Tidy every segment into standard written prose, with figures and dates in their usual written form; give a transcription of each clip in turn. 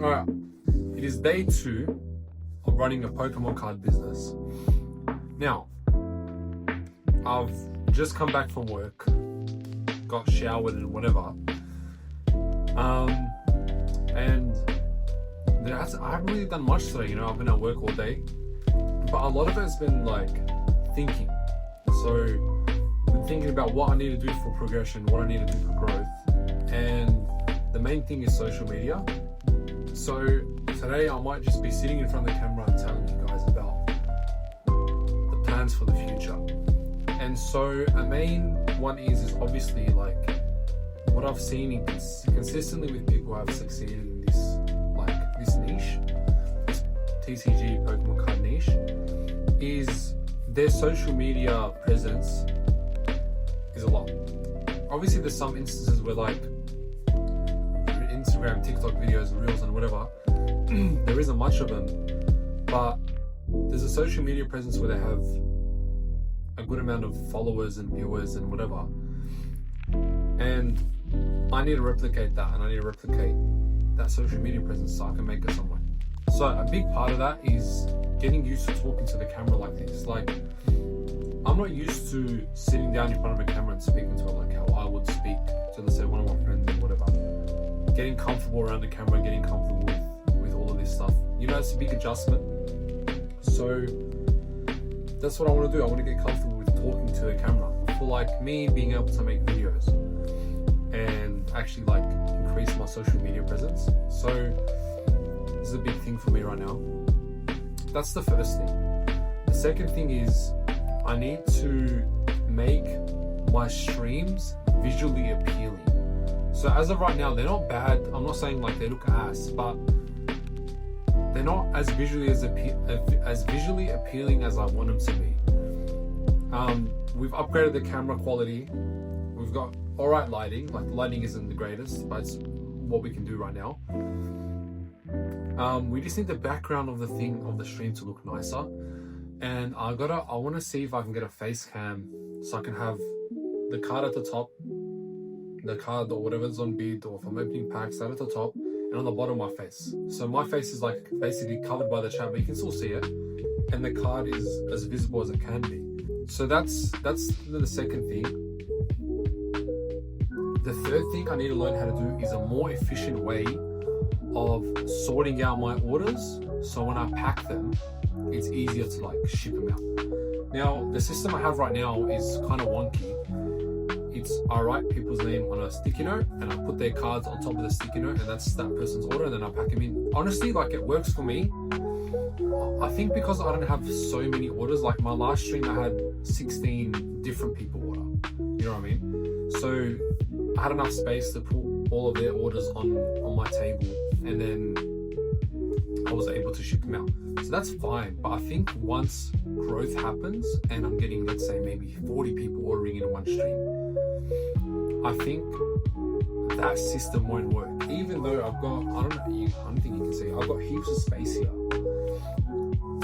Alright, it is day 2 of running a Pokemon card business. Now, I've just come back from work, got showered and whatever, and I haven't really done much today, I've been at work all day, but a lot of it has been like thinking. So I've been thinking about what I need to do for progression, what I need to do for growth, and the main thing is social media. So today I might just be sitting in front of the camera and telling you guys about the plans for the future. And so a main one is obviously like what I've seen consistently with people who have succeeded in this niche, this TCG Pokemon card niche, is their social media presence is a lot. Obviously there's some instances where like Instagram, TikTok videos, Reels and whatever, there isn't much of them, but there's a social media presence where they have a good amount of followers and viewers and whatever, and I need to replicate that, and I need to replicate that social media presence so I can make it somewhere. So a big part of that is getting used to talking to the camera like this. Like, I'm not used to sitting down in front of a camera and speaking to it like how I would speak to, let's say, one of my friends or whatever. Getting comfortable around the camera, getting comfortable with all of this stuff. It's a big adjustment. So that's what I want to do. I want to get comfortable with talking to the camera for like me being able to make videos and actually like increase my social media presence. So this is a big thing for me right now. That's the first thing. The second thing is I need to make my streams visually appealing. So as of right now, they're not bad. I'm not saying like they look ass, but they're not as visually appealing as I want them to be. We've upgraded the camera quality. We've got alright lighting. Like the lighting isn't the greatest, but it's what we can do right now. We just need the background of the stream to look nicer. And I want to see if I can get a face cam so I can have the card at the top, the card or whatever's on bid, or if I'm opening packs, that at the top, and on the bottom my face. So my face is like basically covered by the chat, but you can still see it, and the card is as visible as it can be. So that's the second thing. The third thing I need to learn how to do is a more efficient way of sorting out my orders, so when I pack them, it's easier to like ship them out. Now the system I have right now is kind of wonky. I write people's name on a sticky note and I put their cards on top of the sticky note, and that's that person's order, and then I pack them in. Honestly, like it works for me. I think because I don't have so many orders, like my last stream I had 16 different people order. You know what I mean? So I had enough space to put all of their orders on my table, and then I was able to ship them out. So that's fine. But I think once growth happens and I'm getting, let's say, maybe 40 people ordering in one stream, I think that system won't work. Even though I've got, I don't think you can see, I've got heaps of space here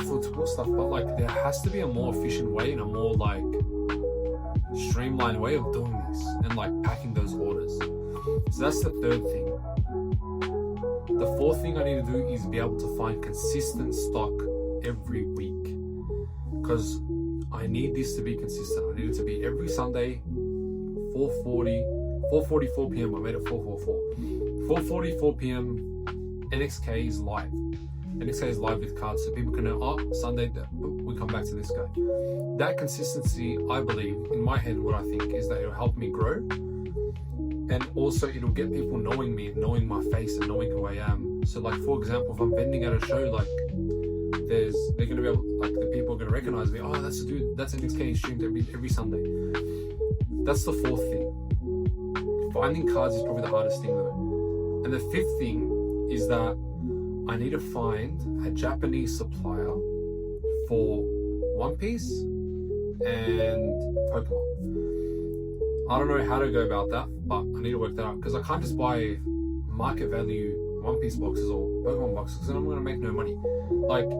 for to put stuff, but like there has to be a more efficient way and a more like streamlined way of doing this and like packing those orders. So that's the third thing. The fourth thing I need to do is be able to find consistent stock every week, because I need this to be consistent. I need it to be every Sunday, 4:44 p.m. I made it 4:44. 4:44 p.m. NXK is live. NXK is live with cards, so people can know, Sunday we come back to this guy. That consistency, I believe, in my head, what I think is that it'll help me grow, and also it'll get people knowing me, knowing my face, and knowing who I am. So, like for example, if I'm vending at a show, like they're gonna be able, like the people are gonna recognize me. Oh, that's the dude. That's NXK streamed every Sunday. That's the fourth thing. Finding cards is probably the hardest thing though. And the fifth thing is that I need to find a Japanese supplier for One Piece and Pokemon. I don't know how to go about that, but I need to work that out, because I can't just buy market value One Piece boxes or Pokemon boxes, because then I'm going to make no money. Like,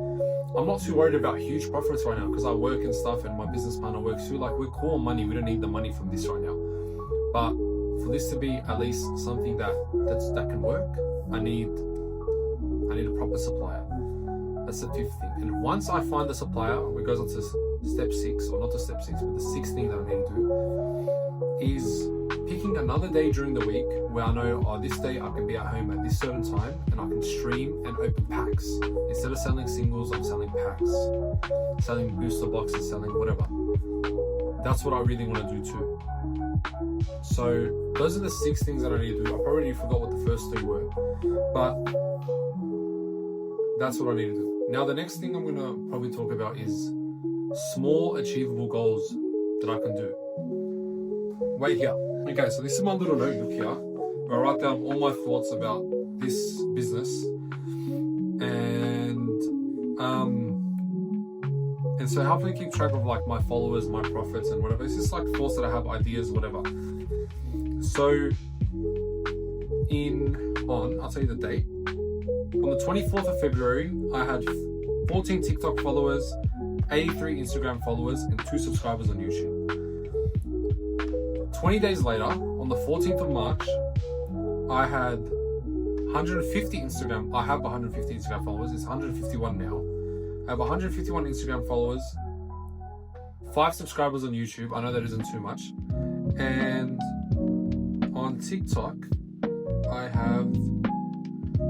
I'm not too worried about huge profits right now, because I work and stuff and my business partner works too. Like, we're cool on money, we don't need the money from this right now. But for this to be at least something that can work, I need I need a proper supplier. That's the 5th thing. And once I find the supplier, it goes on to step 6, or not to step 6, but the 6th thing that I need to do is picking another day during the week where I know, oh, this day I can be at home at this certain time and I can stream and open packs. Instead of selling singles, I'm selling packs, selling booster boxes, selling whatever. That's what I really want to do too. So those are the 6 things that I need to do. I probably forgot what the first 3 were, but that's what I need to do. Now the next thing I'm going to probably talk about is small achievable goals that I can do. Wait here. Okay, so this is my little notebook here where I write down all my thoughts about this business, and so helping me keep track of like my followers, my profits, and whatever. It's just like thoughts that I have, ideas, whatever. So I'll tell you the date. On the 24th of February, I had 14 TikTok followers, 83 Instagram followers, and 2 subscribers on YouTube. 20 days later, on the 14th of March, I had 150 Instagram. I have 150 Instagram followers. It's 151 now. I have 151 Instagram followers, 5 subscribers on YouTube. I know that isn't too much. And on TikTok, I have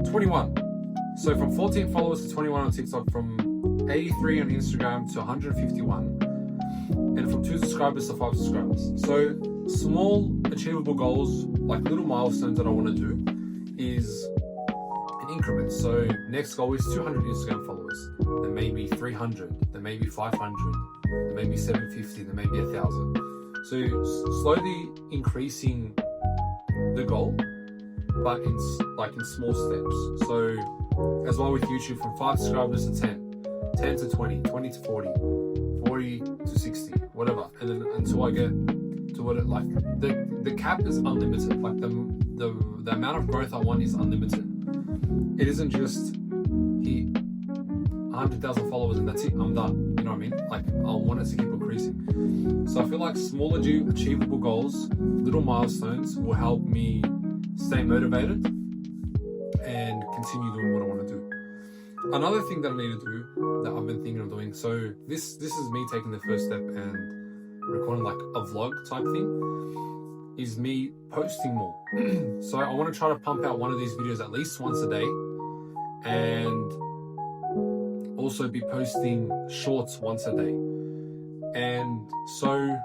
21. So from 14 followers to 21 on TikTok, from 83 on Instagram to 151, and from 2 subscribers to 5 subscribers. So small achievable goals, like little milestones that I want to do, is in increments. So next goal is 200 Instagram followers, then maybe 300, then maybe 500, then maybe 750, then maybe 1,000. So slowly increasing the goal, but in small steps. So as well with YouTube, from 5 subscribers to 10, 10 to 20, 20 to 40, 40 to 60, whatever, and then until I get to what it like. The cap is unlimited. Like the amount of growth I want is unlimited. It isn't just hit 100,000 followers and that's it. I'm done. You know what I mean? Like I want it to keep increasing. So I feel like small achievable goals, little milestones, will help me stay motivated and continue doing what I want to do. Another thing that I need to do that I've been thinking of doing. So this is me taking the first step and recording like a vlog type thing, is me posting more. So I want to try to pump out one of these videos at least once a day, and also be posting shorts once a day. And so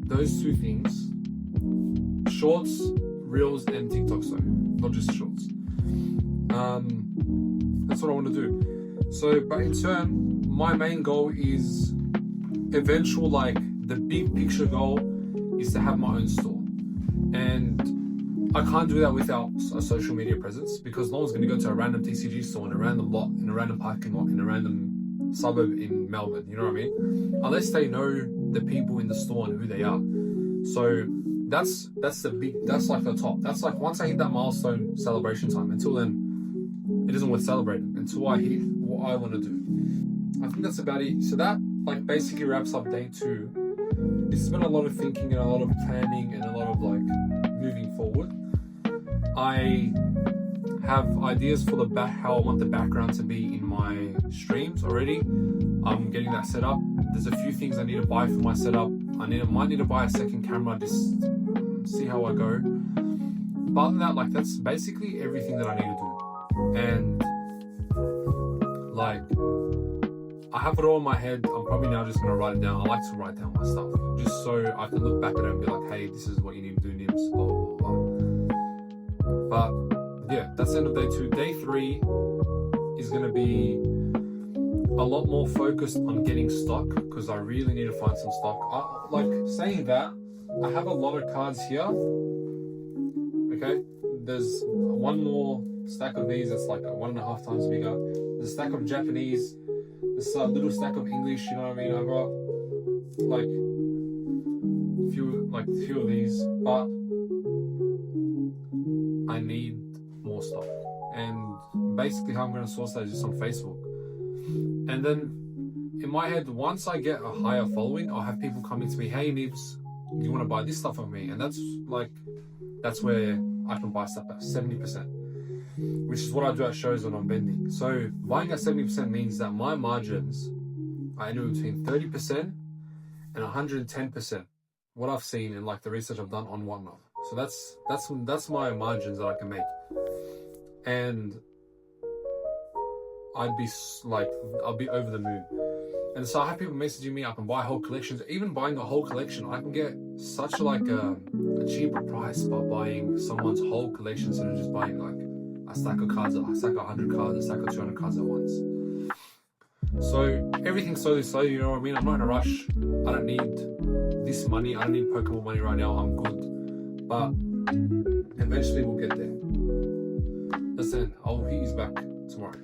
those 2 things, shorts, reels, and TikTok, so not just shorts. That's what I want to do. So, but in turn, my main goal is eventual, like the big picture goal is to have my own store. And I can't do that without a social media presence, because no one's going to go to a random TCG store in a random lot, in a random parking lot, in a random suburb in Melbourne, you know what I mean? Unless they know the people in the store and who they are. So that's like the top. That's like once I hit that milestone, celebration time. Until then, it isn't worth celebrating until I hit what I want to do. I think that's about it. So that like basically wraps up day 2. This has been a lot of thinking and a lot of planning and a lot of like moving forward. I have ideas for how I want the background to be in my streams already. I'm getting that set up. There's a few things I need to buy for my setup. Might need to buy a second camera, just see how I go. But other than that, like that's basically everything that I need to do. And like I have it all in my head. I'm probably now just gonna write it down. I like to write down my stuff just so I can look back at it and be like, hey, this is what you need to do, Nibs, blah blah blah. But yeah, that's the end of day 2. Day 3 is gonna be a lot more focused on getting stock, because I really need to find some stock. Like saying that, I have a lot of cards here. Okay, there's one more stack of these that's like 1.5 times bigger. There's a stack of Japanese. There's a little stack of English. You know what I mean? I've got like a few of these, but I need more stock. And basically, how I'm going to source that is just on Facebook. And then in my head, once I get a higher following, I'll have people coming to me, hey Nibs, you want to buy this stuff from me? And that's where I can buy stuff at 70%. which is what I do at shows when I'm bending. So buying at 70% means that my margins are anywhere between 30% and 110%. What I've seen in like the research I've done on whatnot. So that's my margins that I can make, and I'll be over the moon. And so I have people messaging me, I can buy whole collections. Even buying a whole collection, I can get such like a cheaper price by buying someone's whole collection instead of just buying like a stack of cards, a stack of 100 cards, a stack of 200 cards at once. So everything's slowly, you know what I mean? I'm not in a rush. I don't need this money. I don't need Pokemon money right now. I'm good. But eventually we'll get there. Listen, I'll hit you back tomorrow.